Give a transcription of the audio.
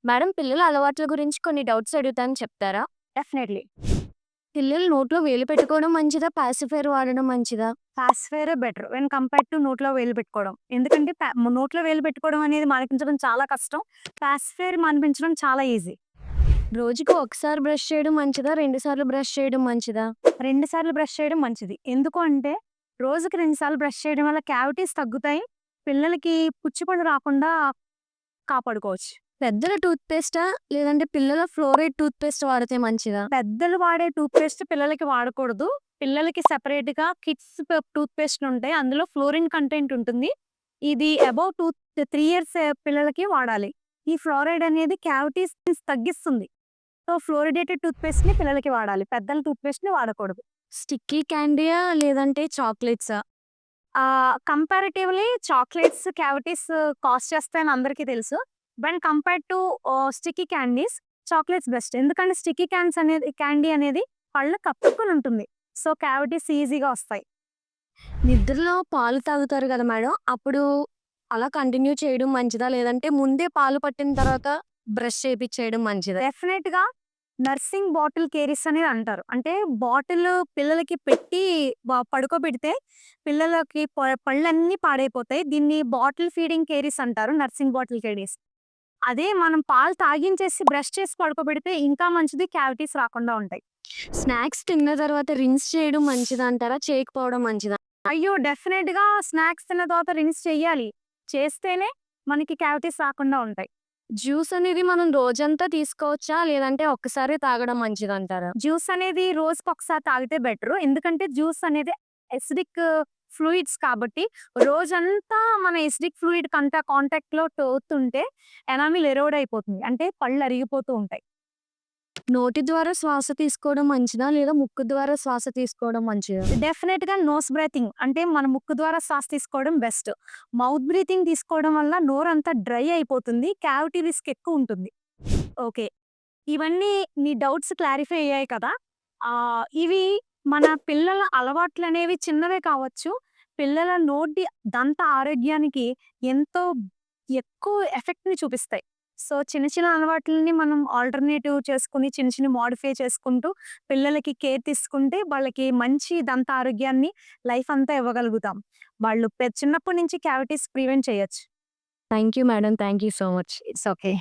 Madam, పిల్లల అలవాట్ల గురించి కొన్ని డౌట్స్ అడుగుతాను చెప్తారా? డెఫినెట్‌లీ. పిల్లలు నోట్లో వేలు పెట్టుకోవడం మంచిదా? పాసిఫైయర్ వాడడం మంచిదా? పాసిఫైయరే బెటర్ వెన్ కంపేర్డ్ టు నోట్లో వేలు పెట్టుకోవడం. ఎందుకంటే నోట్లో వేలు పెట్టుకోవడం అనేది మానిపించడం చాలా కష్టం. పాసిఫైయర్ మానిపించడం చాలా ఈజీ. రోజుకి ఒకసారి బ్రష్ చేయడం మంచిదా? 2 సార్లు బ్రష్ చేయడం మంచిదా? 2 సార్లు బ్రష్ చేయడం మంచిది. ఎందుకు అంటే రోజుకి 2 సార్లు బ్రష్ చేయడం వల్ల క్యావిటీస్ తగ్గుతాయి. పిల్లలకి పుచ్చిపళ్ళు రాకుండా కాపాడుకోవచ్చు. పెద్దల టూత్ పేస్టా? లేదంటే పిల్లల ఫ్లోరైడ్ టూత్ పేస్ట్ వాడితే మంచిదా? పెద్దలు వాడే టూత్ పేస్ట్ పిల్లలకి వాడకూడదు. పిల్లలకి సెపరేట్‌గా కిడ్స్ టూత్ పేస్ట్‌లుంటాయి. అందులో ఫ్లోరిన్ కంటెంట్ ఉంటుంది. ఇది అబోవ్ 3 ఇయర్స్ పిల్లలకి వాడాలి. ఈ ఫ్లోరైడ్ అనేది క్యావిటీస్‌ని తగ్గిస్తుంది. సో, ఫ్లోరిడేటెడ్ టూత్ పేస్ట్‌ని పిల్లలకి వాడాలి. పెద్దల టూత్ పేస్ట్‌ని వాడకూడదు. స్టిక్కీ క్యాండీయా? లేదంటే చాక్లెట్సా? కంపారిటివ్‌లీ చాక్లేట్స్ క్యావిటీస్ కాజ్ చేస్తాయని అందరికీ తెలుసు. When compared to sticky candies, chocolates best. ఎందుకంటే స్టిక్కీ క్యాండీ అనేది పళ్ళు కప్పుకొని ఉంటుంది. సో, క్యావిటీస్ ఈజీగా వస్తాయి. నిద్రలో పాలు తాగుతారు కదా మేడం! అప్పుడు అలా కంటిన్యూ చేయడం మంచిదా? లేదంటే ముందే పాలు పట్టిన తర్వాత బ్రష్ చేపిచ్చేయడం మంచిదా? డెఫినెట్‌గా నర్సింగ్ బాటిల్ కేరీస్ అనేది అంటారు. అంటే బాటిల్ పిల్లలకి పెట్టి పడుకోబెడితే పిల్లలకి పళ్ళన్నీ పాడైపోతాయి. దీన్ని బాటిల్ ఫీడింగ్ కేరీస్ అంటారు. Nursing bottle caries. అదే మనం పాలు తాగించేసి బ్రష్ చేసి పడుకోబెడితే ఇంకా మంచిది. క్యావిటీస్ రాకుండా ఉంటాయి. స్నాక్స్ తిన్న తర్వాత రిన్స్ చేయడం మంచిదంటారా? చేయకపోవడం మంచిదా? అయ్యో! డెఫినెట్‌గా స్నాక్స్ తిన్న తర్వాత రిన్స్ చెయ్యాలి. చేస్తేనే మనకి క్యావిటీస్ రాకుండా ఉంటాయి. జ్యూస్ అనేది మనం రోజంతా తీసుకోవచ్చా? లేదంటే ఒక్కసారే తాగడం మంచిదంటారా? జ్యూస్ అనేది రోజుకొకసారి తాగితే బెటరు. ఎందుకంటే జ్యూస్ అనేది ఎసిడిక్ ఫ్లూయిడ్స్ కాబట్టి రోజంతా మన ఎసిడిక్ ఫ్లూయిడ్ కాంటాక్ట్‌లో తోతుంటే ఎనామిల్ ఎరోడ్ అయిపోతుంది. అంటే పళ్ళు అరిగిపోతూ ఉంటాయి. నోటి ద్వారా శ్వాస తీసుకోవడం మంచిదా? లేదా ముక్కు ద్వారా శ్వాస తీసుకోవడం మంచిదా? డెఫినిట్‌గా నోస్ బ్రీతింగ్ అంటే మన ముక్కు ద్వారా శ్వాస తీసుకోవడం బెస్ట్. మౌత్ బ్రీతింగ్ తీసుకోవడం వల్ల నోరంతా డ్రై అయిపోతుంది. క్యావిటీ రిస్క్ ఎక్కువుంటుంది. ఓకే. ఇవన్నీ నీ డౌట్స్ క్లారిఫై అయ్యాయి కదా! ఇవి మన పిల్లల అలవాట్లనేవి చిన్నవే కావచ్చు. పిల్లల నోటి దంత ఆరోగ్యానికి ఎంతో ఎక్కువ ఎఫెక్ట్‌ని చూపిస్తాయి. సో, చిన్న చిన్న అలవాట్లని మనం ఆల్టర్‌నేటివ్ చేసుకొని, చిన్న చిన్న మోడిఫై చేసుకుంటూ, పిల్లలకి కేర్ తీసుకుంటే వాళ్ళకి మంచి దంత ఆరోగ్యాన్ని లైఫ్ అంతా ఇవ్వగలుగుతాం. వాళ్ళు చిన్నప్పటి నుంచి క్యావిటీస్ ప్రివెంట్ చేయొచ్చు. Thank you madam. Thank you so much. It's okay.